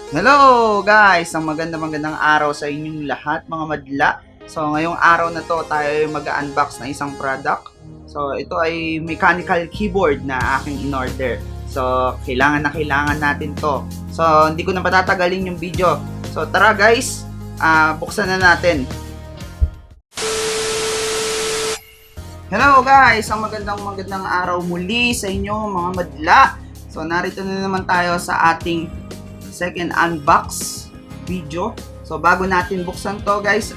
Hello guys! Ang magandang araw sa inyong lahat mga madla. So ngayong araw na to tayo ay mag-unbox na isang product. So ito ay mechanical keyboard na aking in-order. So kailangan natin to. So hindi ko na patatagalin yung video. So tara guys, buksan na natin. Hello guys! Ang magandang araw muli sa inyo mga madla. So narito na naman tayo sa ating second unbox video. So bago natin buksan to guys,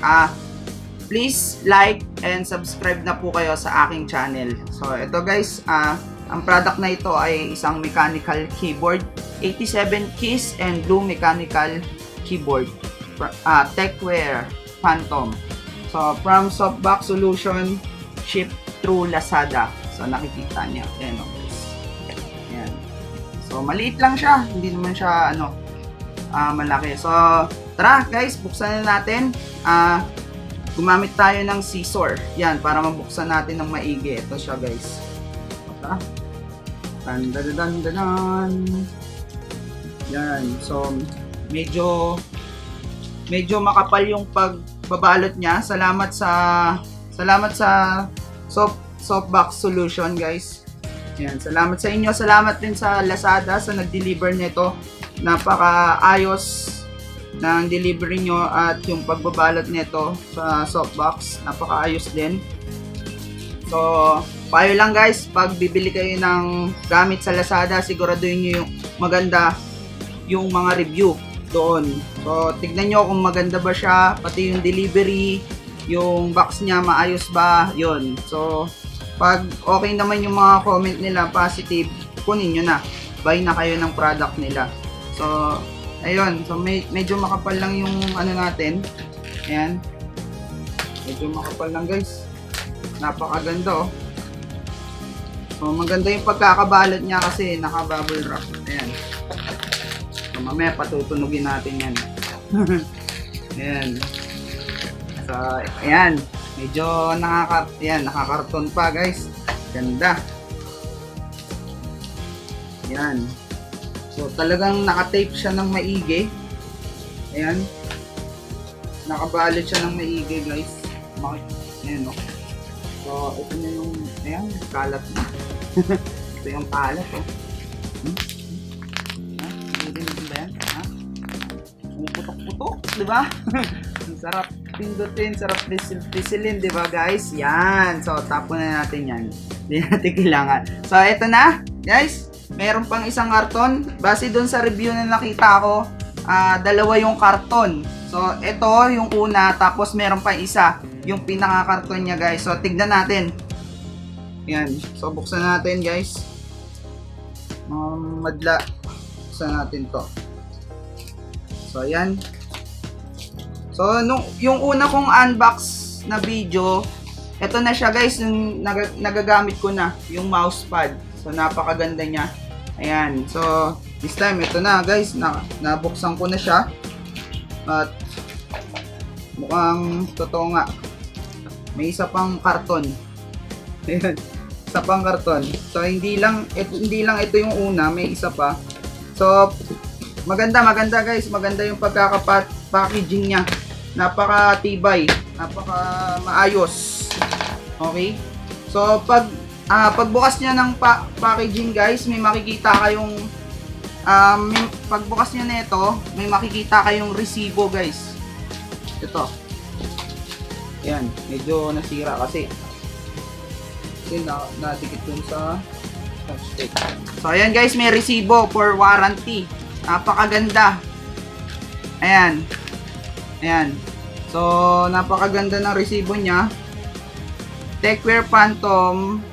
please like and subscribe na po kayo sa aking channel. So ito guys, ang product na ito ay isang mechanical keyboard, 87 keys and blue mechanical keyboard, Techwear Phantom. So from Softbox Solution, ship through Lazada. So nakikita niya, ayan o guys. Ayan. So maliit lang siya, hindi naman siya malaki. So, tara guys, buksan na natin. Gumamit tayo ng scissor. Yan, para mabuksan natin ng maigi. Ito siya guys. Tara. Dan. Yan. So, medyo makapal yung pagbabalot niya. Salamat sa Softbox Solution guys. Yan, salamat sa inyo. Salamat din sa Lazada sa nag-deliver nito. Napaka-ayos ng delivery nyo at yung pagbabalot nito sa softbox, napaka-ayos din. So, payo lang guys, pag bibili kayo ng gamit sa Lazada, siguraduhin nyo yung maganda yung mga review doon. So, tignan nyo kung maganda ba siya, pati yung delivery, yung box niya maayos ba, yun. So, pag okay naman yung mga comment nila, positive, kunin nyo na. Buy na kayo ng product nila. So, ayun. So, medyo makapal lang yung natin. Ayan. Medyo makapal lang guys. Napakaganda oh. So, maganda yung pagkakabalot niya kasi naka-bubble wrap. Ayan. So, mamaya patutunugin natin yan. Ayan. So, ayan. Medyo nakakarton pa guys. Ganda. Ayan. So, talagang naka-tape siya ng maigi. Ayan. Nakabalot siya ng maigi, guys. Ayan, no? So, ito na yung, ayan, kalat na. Ito yung kalat, oh. Hindi ba yan? Ha? Putok-putok, di ba? Ang sarap pindutin, sarap pisilin, di ba, guys? Yan. So, tapon na natin yan. Hindi natin kailangan. So, ito na, guys. Meron pang isang karton. Base doon sa review na nakita ko, dalawa yung karton. So, ito yung una, tapos meron pa isa, yung pinaka-karton niya guys. So, tignan natin. Yan. So, buksan natin guys. Madla. Buksan natin to. So, ayan. So, yung una kong unbox na video, ito na siya guys, yung nagagamit ko na, yung mousepad. So, napakaganda niya. Ayan. So, this time, ito na guys. Nabuksan ko na siya. At, mukhang totoo nga. May isa pang karton. Ayan. Isa pang karton. So, hindi lang ito yung una. May isa pa. So, maganda guys. Maganda yung pagkaka-packaging niya. Napaka-tibay. Napaka-maayos. Okay? So, pagbukas niya ng packaging guys, may makikita kayong pagbukas niya nito, may makikita kayong resibo guys. Ito. Yan, medyo nasira kasi nadikit dun sa stick. So ayan guys, may resibo for warranty. Napakaganda. Ayan. Ayan. So napakaganda ng resibo niya. Techwear Phantom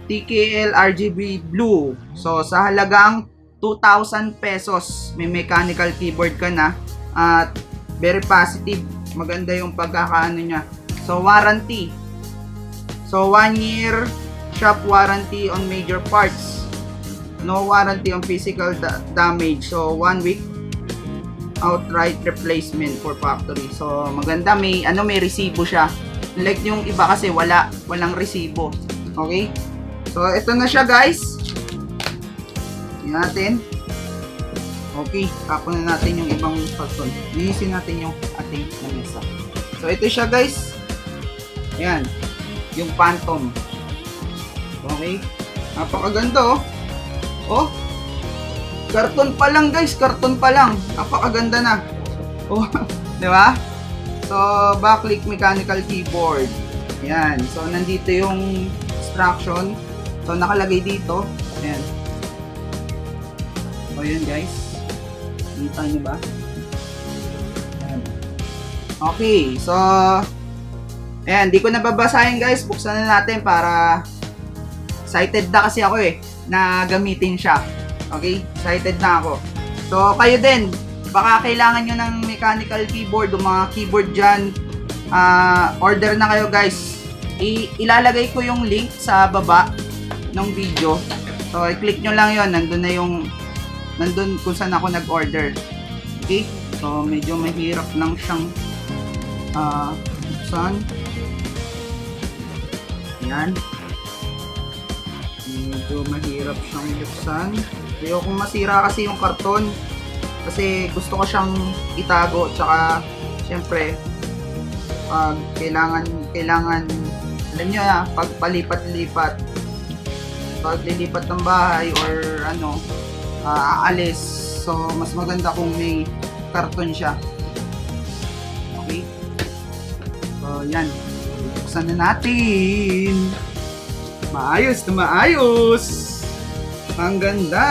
TKL RGB Blue. So, sa halagang 2,000 pesos, may mechanical keyboard ka na. At very positive. Maganda yung pagkakaano niya. So, warranty. So, 1 year shop warranty on major parts. No warranty on physical damage. So, 1 week outright replacement for factory. So, maganda. May resibo siya. Like yung iba kasi walang resibo. Okay? So, ito na siya guys. Tingnan natin. Okay, tapon na natin yung ibang karton. Linisin natin yung ating lamesa. So, ito siya guys. Ayan. Yung Phantom. Okay. Napakaganda oh. Oh. Karton pa lang guys. Karton pa lang. Napakaganda na. Oh. Diba? So, backlight mechanical keyboard. Ayan. So, nandito yung instruction. So, nakalagay dito. Ayan. So, yun guys. Kita nyo ba? Ayan. Okay. So, ayan. Di ko nababasahin guys. Buksan na natin para excited na kasi ako na gamitin siya. Okay? Excited na ako. So, kayo din. Baka kailangan nyo ng mechanical keyboard o mga keyboard dyan. Order na kayo guys. Ilalagay ko yung link sa baba ng video. So, i-click nyo lang yon. Nandun kung saan ako nag-order. Okay? So, medyo mahirap lang siyang buksan. Ayan. Medyo mahirap siyang buksan. Ayokong masira kasi yung karton. Kasi gusto ko siyang itago. Tsaka, syempre, kailangan, alam nyo pag palipat-lipat, pag lilipat ng bahay or aalis. So, mas maganda kung may karton siya. Okay? So, yan. Buksan na natin. Maayos na maayos. Ang ganda.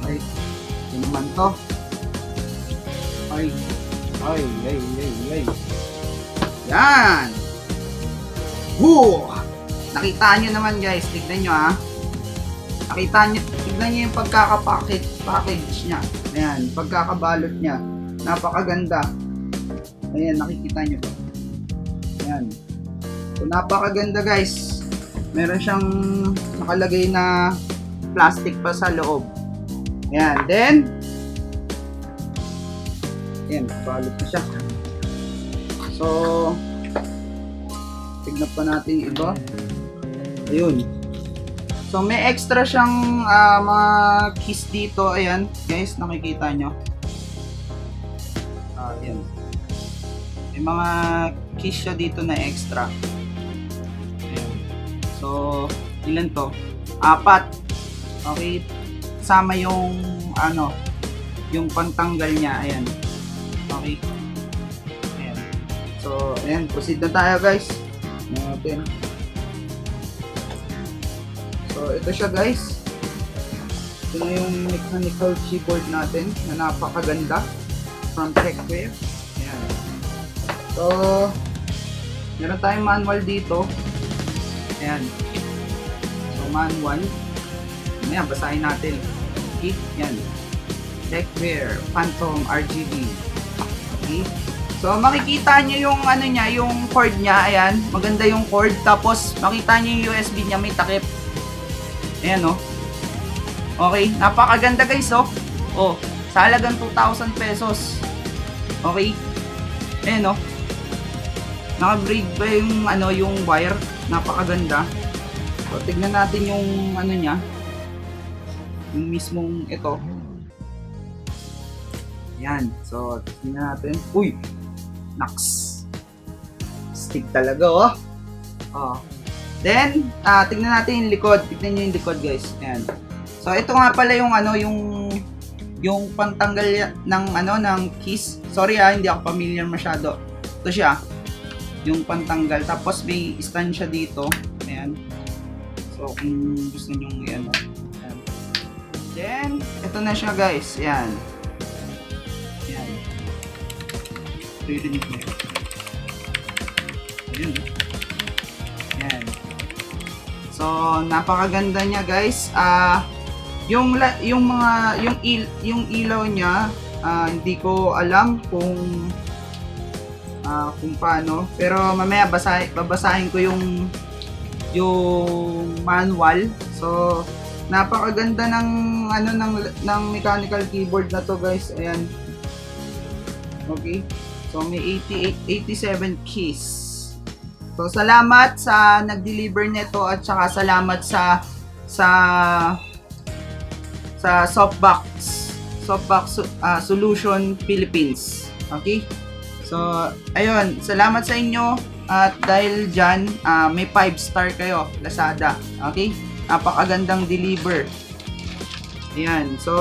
Ay, yun naman to. Ay. Yan. Woo! Nakita nyo naman guys. Tignan nyo tignan nyo yung package niya. Ayan, pagkakabalot niya. Napakaganda. Ayan, nakikita nyo. Ayan. So, napakaganda guys. Meron siyang nakalagay na plastic pa sa loob. Ayan, then ayan, balot na siya. So, tignan pa natin yung iba. Ayun. So, may extra siyang mga keys dito. Ayan, guys, nakikita nyo. Ayan. May mga keys siya dito na extra. Ayan. So, ilan to? 4. Okay. Sama yung, yung pantanggal niya. Ayan. Okay. Ayan. So, ayan. Proceed na tayo, guys. Ayan. So, ito siya guys. Ito na yung mechanical keyboard natin na napakaganda from TechWare. Ayan. So, meron tayong manual dito. Ayan. So, manual. Ayan, basahin natin. Okay? Ayan. TechWare Phantom RGB. Okay? So, makikita nyo yung yung cord niya. Ayan. Maganda yung cord. Tapos, makita nyo yung USB niya. May takip. Ayan okay, napakaganda guys sa halagang 2,000 pesos. Okay. Ayan naka-braid pa yung yung wire. Napakaganda. So tignan natin yung niya. Yung mismong ito. Ayan. So tignan natin. Uy! Naks! Stick talaga Then, tignan natin yung likod. Tignan nyo yung likod, guys. Ayan. So, ito nga pala yung yung pantanggal ng keys. Sorry hindi ako familiar masyado. Ito siya. Yung pantanggal. Tapos, may stand siya dito. Ayan. So, kung gusto nyo ayan. Then, ito na siya, guys. Ayan. Ayan. Ririnig mo. Ayan. Ayan. So, napakaganda niya guys. Yung ilaw niya, hindi ko alam kung paano, pero mamaya babasahin ko yung manual. So, napakaganda ng ng mechanical keyboard na to guys. Ayan. Okay. So, may 87 keys. So, salamat sa nag-deliver nito at saka salamat sa softbox. Softbox Solution Philippines. Okay? So, ayun, salamat sa inyo at dahil dyan, may 5-star kayo, Lazada. Okay? Napakagandang deliver. Ayan. So,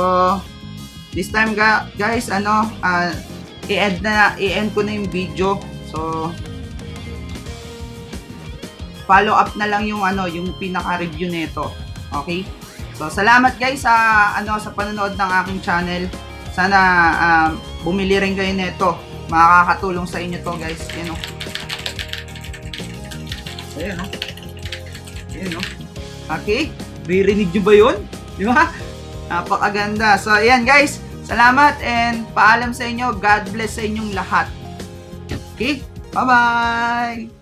this time guys, i-end ko na yung video. So, follow up na lang yung yung pinaka-review nito. Okay? So, salamat guys sa sa panonood ng aking channel. Sana bumili rin kayo nito. Makakatulong sa inyo to, guys. Ayan oh. Ayan oh. Ayan oh. Okay? Ririnig nyo ba 'yon? Di ba? Napakaganda. So, ayan guys. Salamat and paalam sa inyo. God bless sa inyong lahat. Okay? Bye-bye!